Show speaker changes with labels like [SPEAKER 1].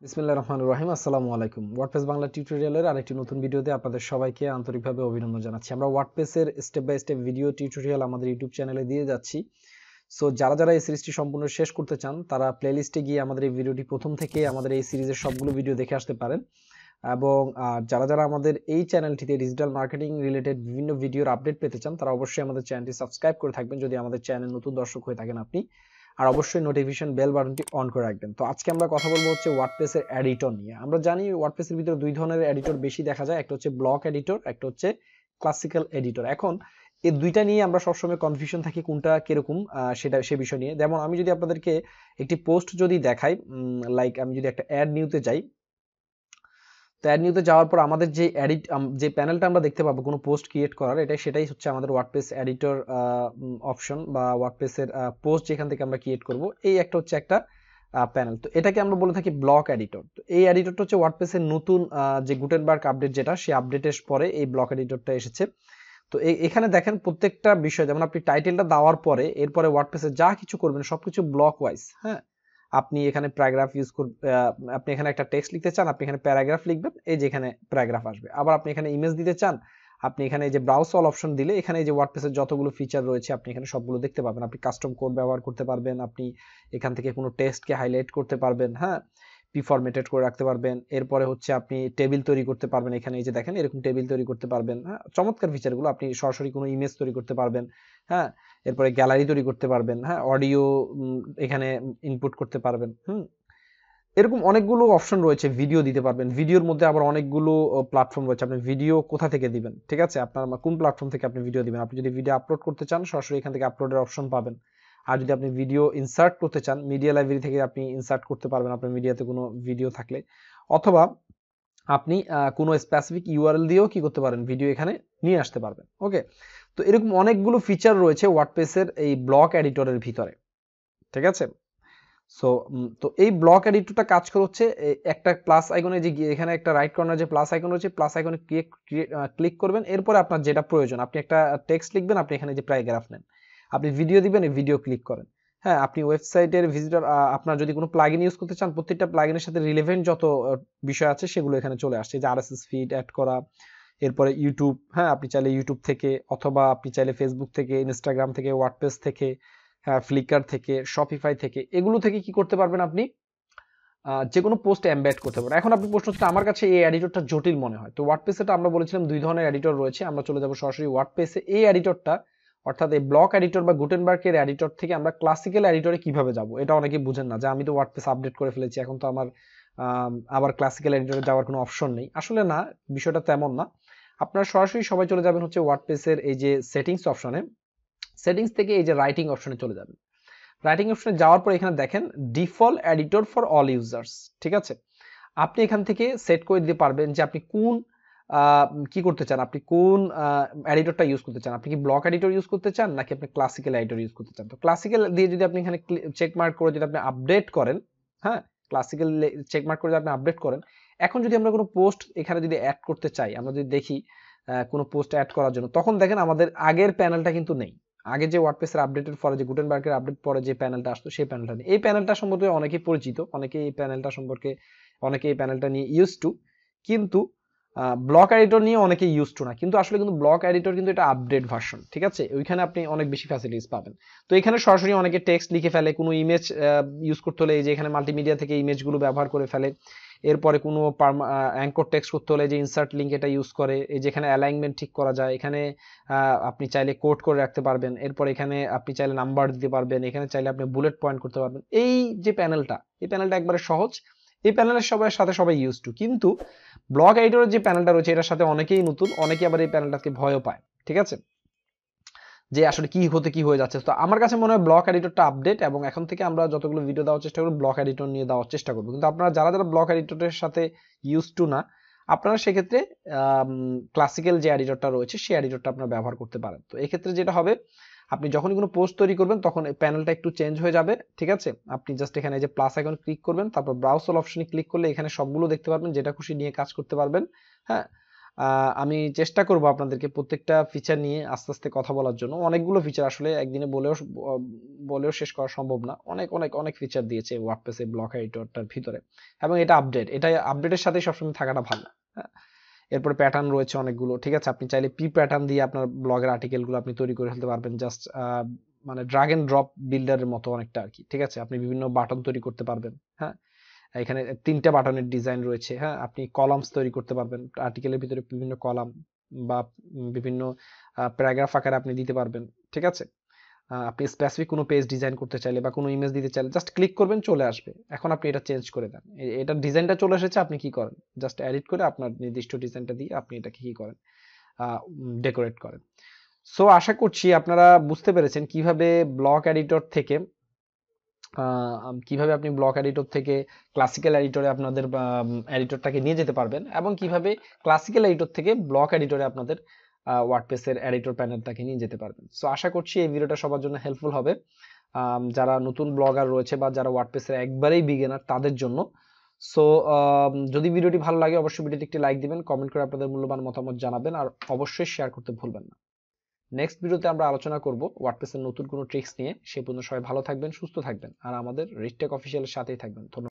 [SPEAKER 1] বিসমিল্লাহির রহমানির রহিম। আসসালামু আলাইকুম। ওয়ার্ডপ্রেস বাংলা টিউটোরিয়ালের আরেকটি নতুন ভিডিওতে আপনাদের সবাইকে আন্তরিকভাবে অভিনন্দন জানাচ্ছি। আমরা ওয়ার্ডপ্রেসের step by step video tutorial আমাদের ইউটিউব চ্যানেলে দিয়ে যাচ্ছি। সো যারা এই সিরিজটি সম্পূর্ণ শেষ করতে চান তারা প্লেলিস্টে গিয়ে আমাদের এই ভিডিওটি প্রথম থেকে আমাদের এই সিরিজের সবগুলো ভিডিও দেখে আসতে পারেন। এবং যারা আমাদের এই চ্যানেলটিতে ডিজিটাল মার্কেটিং রিলেটেড বিভিন্ন ভিডিওর আপডেট পেতে চান তারা অবশ্যই আমাদের চ্যানেলটি সাবস্ক্রাইব করে থাকবেন যদি আমাদের চ্যানেল নতুন দর্শক হয়ে থাকেন আপনি। আর অবশ্যই নোটিফিকেশন বেল বাটনটি অন করে রাখবেন। তো আজকে আমরা কথা বলবো হচ্ছে ওয়ার্ডপ্রেসের এডিটর নিয়ে। আমরা জানি ওয়ার্ডপ্রেসের ভিতরে দুই ধরনের এডিটর বেশি দেখা যায়, একটা হচ্ছে ব্লক এডিটর, একটা হচ্ছে ক্লাসিক্যাল এডিটর। এখন এই দুইটা নিয়ে আমরা সবসময় কনফিউশন থাকি কোনটা কিরকম, সে বিষয় নিয়ে। যেমন আমি যদি আপনাদেরকে একটি পোস্ট যদি দেখাই, লাইক আমি যদি একটা অ্যাড নিউতে যাই, তো অ্যাড নিউতে যাওয়ার পর আমাদের যে এডিট যে প্যানেলটা আমরা দেখতে পাবো কোনো পোস্ট ক্রিয়েট করার, সেটাই হচ্ছে আমাদের ওয়ার্ডপ্রেস এডিটর অপশন বা ওয়ার্ডপ্রেসের পোস্ট যেখান থেকে আমরা ক্রিয়েট করব, এই একটা হচ্ছে একটা প্যানেল। তো এটাকে আমরা বলে থাকি ব্লক এডিটর। তো এই এডিটরটা হচ্ছে ওয়ার্ডপ্রেসের নতুন যে গুটেনবার্গ আপডেট, যেটা সেই আপডেটের পরে এই ব্লক এডিটরটা এসেছে। তো এখানে দেখেন প্রত্যেকটা বিষয়, যেমন আপনি টাইটেলটা দেওয়ার পরে এরপরে ওয়ার্ডপ্রেসে যা কিছু করবেন সবকিছু ব্লক ওয়াইজ। হ্যাঁ, আপনি এখানে প্যারাগ্রাফ ইউজ করবেন, আপনি এখানে একটা টেক্সট লিখতে চান, আপনি এখানে প্যারাগ্রাফ লিখবেন, এই যে এখানে প্যারাগ্রাফ আসবে। আবার আপনি এখানে ইমেজ দিতে চান, আপনি এখানে এই যে ব্রাউজ অল অপশন দিলে এখানে এই যে ওয়ার্ডপ্রেসের যতগুলো ফিচার রয়েছে আপনি এখানে সবগুলো দেখতে পাবেন। আপনি কাস্টম কোড ব্যবহার করতে পারবেন, আপনি এখান থেকে কোনো টেক্সটকে হাইলাইট করতে পারবেন, হ্যাঁ, প্রিফরম্যাটেড করে রাখতে পারবেন। এরপরে হচ্ছে আপনি টেবিল তৈরি করতে পারবেন, এখানে এই যে দেখেন এরকম টেবিল তৈরি করতে পারবেন। হ্যাঁ, চমৎকার ফিচারগুলো। আপনি সরাসরি কোনো ইমেজ তৈরি করতে পারবেন, হ্যাঁ, এরপরে গ্যালারি তৈরি করতে পারবেন, হ্যাঁ, অডিও এখানে ইনপুট করতে পারবেন। এরকম অনেকগুলো অপশন রয়েছে। ভিডিও দিতে পারবেন, ভিডিওর মধ্যে আবার অনেকগুলো প্ল্যাটফর্ম রয়েছে। আপনি ভিডিও কোথা থেকে দিবেন, ঠিক আছে, আপনার কোন প্ল্যাটফর্ম থেকে আপনি ভিডিও দিবেন। আপনি যদি ভিডিও আপলোড করতে চান সরাসরি এখান থেকে আপলোডের অপশন পাবেন। আর যদি আপনি ভিডিও ইনসার্ট করতে চান, মিডিয়া লাইব্রেরি থেকে আপনি ইনসার্ট করতে পারবেন আপনার মিডিয়াতে কোনো ভিডিও থাকলে। অথবা আপনি কোনো স্পেসিফিক ইউআরএল দিয়েও কি করতে পারেন, ভিডিও এখানে নিয়ে আসতে পারবেন। ওকে, তো এরকম অনেকগুলো ফিচার রয়েছে ওয়ার্ডপ্রেসের এই ব্লক এডিটরের ভিতরে, ঠিক আছে। সো তো এই ব্লক এডিটরটা কাজ করে হচ্ছে একটা প্লাস আইকনে যে এখানে একটা রাইট কর্নার যে প্লাস আইকন রয়েছে, প্লাস আইকনে ক্লিক করবেন। এরপরে আপনার যেটা প্রয়োজন, আপনি একটা টেক্সট লিখবেন, আপনি এখানে যে প্যারাগ্রাফ নেন, আপনি ভিডিও দিবেন, এই ভিডিও ক্লিক করেন। হ্যাঁ, আপনি ওয়েবসাইটের ভিজিটর, আপনার যদি কোনো প্লাগইন ইউজ করতে চান প্রত্যেকটা প্লাগইনের সাথে রিলেভেন্ট যত বিষয় আছে সেগুলো এখানে চলে আসছে, যে আরএসএস ফিড অ্যাড করা, এরপরে ইউটিউব, হ্যাঁ, আপনি চাইলে ইউটিউব থেকে, অথবা আপনি চাইলে ফেসবুক থেকে, ইনস্টাগ্রাম থেকে, ওয়ার্ডপ্রেস থেকে, হ্যাঁ, ফ্লিকার থেকে, শপিফাই থেকে, এগুলো থেকে কি করতে পারবেন আপনি যে কোনো পোস্ট এমবেড করতে পারবেন। এখন আপনি প্রশ্ন হচ্ছে আমার কাছে এই এডিটরটা জটিল মনে হয়। তো ওয়ার্ডপ্রেসে আমরা বলেছিলাম দুই ধরনের এডিটর রয়েছে, আমরা চলে যাব সরাসরি ওয়ার্ডপ্রেসে। এই এডিটরটা অর্থাৎ এই ব্লক এডিটর বা গুটেনবার্গের এডিটর থেকে আমরা ক্লাসিক্যাল এডিটরে কিভাবে যাব, এটা অনেকে বুঝেন না যে আমি তো ওয়ার্ডপ্রেস আপডেট করে ফেলেছি, এখন তো আমার আবার ক্লাসিক্যাল এডিটরে যাওয়ার কোনো অপশন নেই। আসলে না, বিষয়টা তেমন না। আপনারা সরাসরি সবাই চলে যাবেন হচ্ছে ওয়ার্ডপ্রেসের এই যে সেটিংস অপশনে, সেটিংস থেকে এই যে রাইটিং অপশনে চলে যাবেন। রাইটিং অপশনে যাওয়ার পর এখানে দেখেন default editor for all users, ঠিক আছে। আপনি এখান থেকে সেট করে দিতে পারবেন যে আপনি কোন কি করতে চান, আপনি কোন এডিটরটা ইউজ করতে চান। আপনি কি ব্লক এডিটর ইউজ করতে চান নাকি আপনি ক্লাসিক্যাল এডিটর ইউজ করতে চান। তো ক্লাসিক্যাল দিয়ে যদি আপনি এখানে চেক মার্ক করে যদি আপনি আপডেট করেন, হ্যাঁ, ক্লাসিক্যাল চেক মার্ক করে যদি আপনি আপডেট করেন, এখন যদি আমরা কোনো পোস্ট এখানে যদি অ্যাড করতে চাই, আমরা যদি দেখি কোনো পোস্ট অ্যাড করার জন্য, তখন দেখেন আমাদের আগের প্যানেলটা কিন্তু নেই। আগে যে ওয়ার্ডপ্রেসের আপডেটের পরে যে গুটেনবার্গের আপডেট পরে যে প্যানেলটা আসতো সেই প্যানেলটা নেই। এই প্যানেলটা সম্পর্কে অনেকেই পরিচিত, অনেকে এই প্যানেলটা নিয়ে ইউজ টু, কিন্তু ব্লক এডিটর নিয়ে অনেকে ইউজ টু না। কিন্তু আসলে কিন্তু ব্লক এডিটর কিন্তু এটা আপডেট ভার্সন, ঠিক আছে, ওইখানে আপনি অনেক বেশি ফ্যাসিলিটিস পাবেন। তো এখানে সরাসরি অনেকে টেক্সট লিখে ফেলে, কোনো ইমেজ ইউজ করতে হলে এই যে এখানে মাল্টিমিডিয়া থেকে ইমেজগুলো ব্যবহার করে ফেলে। এরপরে কোনো অ্যাঙ্কর টেক্সট করতে হলে যে ইনসার্ট লিঙ্ক এটা ইউজ করে, এই যেখানে অ্যালাইনমেন্ট ঠিক করা যায়, এখানে আপনি চাইলে কোড করে রাখতে পারবেন। এরপর এখানে আপনি চাইলে নাম্বার দিতে পারবেন, এখানে চাইলে আপনি বুলেট পয়েন্ট করতে পারবেন। এই যে প্যানেলটা, এই প্যানেলটা একবারে সহজ, এই প্যানেলের সাথে সবাই ইউজ টু। কিন্তু ব্লক এডিটরের যে প্যানেলটা রয়েছে এটার সাথে অনেকেই নতুন, অনেকেই আবার এই প্যানেলটাকে ভয়ও পায়, ঠিক আছে, যে আসলে কি হয়ে যাচ্ছে। তো আমার কাছে মনে হয় ব্লক এডিটরটা আপডেট, এবং এখন থেকে আমরা যতগুলো ভিডিও দেওয়ার চেষ্টা করব ব্লক এডিটর নিয়ে দেওয়ার চেষ্টা করবো। কিন্তু আপনারা যারা ব্লক এডিটরের সাথে ইউজ টু না, আপনারা সেক্ষেত্রে ক্লাসিক্যাল যে এডিটরটা রয়েছে সেই এডিটরটা আপনারা ব্যবহার করতে পারেন। তো এক্ষেত্রে যেটা হবে, আপনি যখনই কোনো পোস্ট তৈরি করবেন তখন প্যানেলটা একটু চেঞ্জ হয়ে যাবে, ঠিক আছে। আপনি জাস্ট এখানে যে প্লাস আইকন ক্লিক করবেন, তারপর ব্রাউজ অল অপশনে ক্লিক করলে এখানে সবগুলো দেখতে পারবেন, যেটা খুশি নিয়ে কাজ করতে পারবেন। হ্যাঁ, আমি চেষ্টা করব আপনাদেরকে প্রত্যেকটা ফিচার নিয়ে আস্তে আস্তে কথা বলার জন্য। অনেকগুলো ফিচার আসলে একদিনে বলেও শেষ করা সম্ভব না। অনেক অনেক অনেক ফিচার দিয়েছে ওয়ার্ডপ্রেস এই ব্লক এডিটরটার ভিতরে, এবং এটা আপডেটের সাথে সবসময় থাকাটা ভালো। হ্যাঁ, এরপরে প্যাটার্ন রয়েছে অনেকগুলো, ঠিক আছে। আপনি চাইলে পি প্যাটার্ন দিয়ে আপনার ব্লগের আর্টিকেলগুলো আপনি তৈরি করে ফেলতে পারবেন, জাস্ট মানে ড্রাগ এন্ড ড্রপ বিল্ডারের মতো অনেকটা আর কি, ঠিক আছে। আপনি বিভিন্ন বাটন তৈরি করতে পারবেন। হ্যাঁ, এখানে 3টা বাটনের ডিজাইন রয়েছে। হ্যাঁ, আপনি কলামস তৈরি করতে পারবেন, আর্টিকেলের ভিতরে বিভিন্ন কলাম বা বিভিন্ন প্যারাগ্রাফ আকারে আপনি দিতে পারবেন, ঠিক আছে। আপনি স্পেসিফিক কোনো পেজ ডিজাইন করতে চাইলে বা কোনো ইমেজ দিতে চাইলে জাস্ট ক্লিক করবেন, চলে আসবে। এখন আপনি এটা চেঞ্জ করে দেন, এটার ডিজাইনটা চলে এসেছে, আপনি কি করেন, জাস্ট এডিট করে আপনার নির্দিষ্ট ডিজাইনটা দিয়ে আপনি এটাকে কি করেন, ডেকোরেট করেন। সো আশা করছি আপনারা বুঝতে পেরেছেন কিভাবে ব্লক এডিটর থেকে কিভাবে আপনি ব্লক এডিটর থেকে ক্লাসিক্যাল এডিটরে আপনাদের এডিটরটাকে নিয়ে যেতে পারবেন, এবং কিভাবে ক্লাসিক্যাল এডিটর থেকে ব্লক এডিটরে আপনাদের ওয়ার্ডপ্রেসের এডিটর প্যানেলটাকে নিয়ে যেতে পারবেন। সো আশা করছি এই ভিডিওটা সবার জন্য হেল্পফুল হবে, যারা নতুন ব্লগার রয়েছে বা যারা ওয়ার্ডপ্রেসের একবারেই বিগিনার তাদের জন্য। সো যদি ভিডিওটি ভালো লাগে অবশ্যই ভিডিওটি একটি লাইক দিবেন, কমেন্ট করে আপনাদের মূল্যবান মতামত জানাবেন, আর অবশ্যই শেয়ার করতে ভুলবেন না। নেক্সট ভিডিওতে আমরা আলোচনা করব ওয়ার্ডপ্রেসের নতুন কোনো ট্রিক্স নিয়ে। সে পর্যন্ত সবাই ভালো থাকবেন, সুস্থ থাকবেন, আর আমাদের রিচটেক অফিসিয়ালের সাথেই থাকবেন। ধন্যবাদ।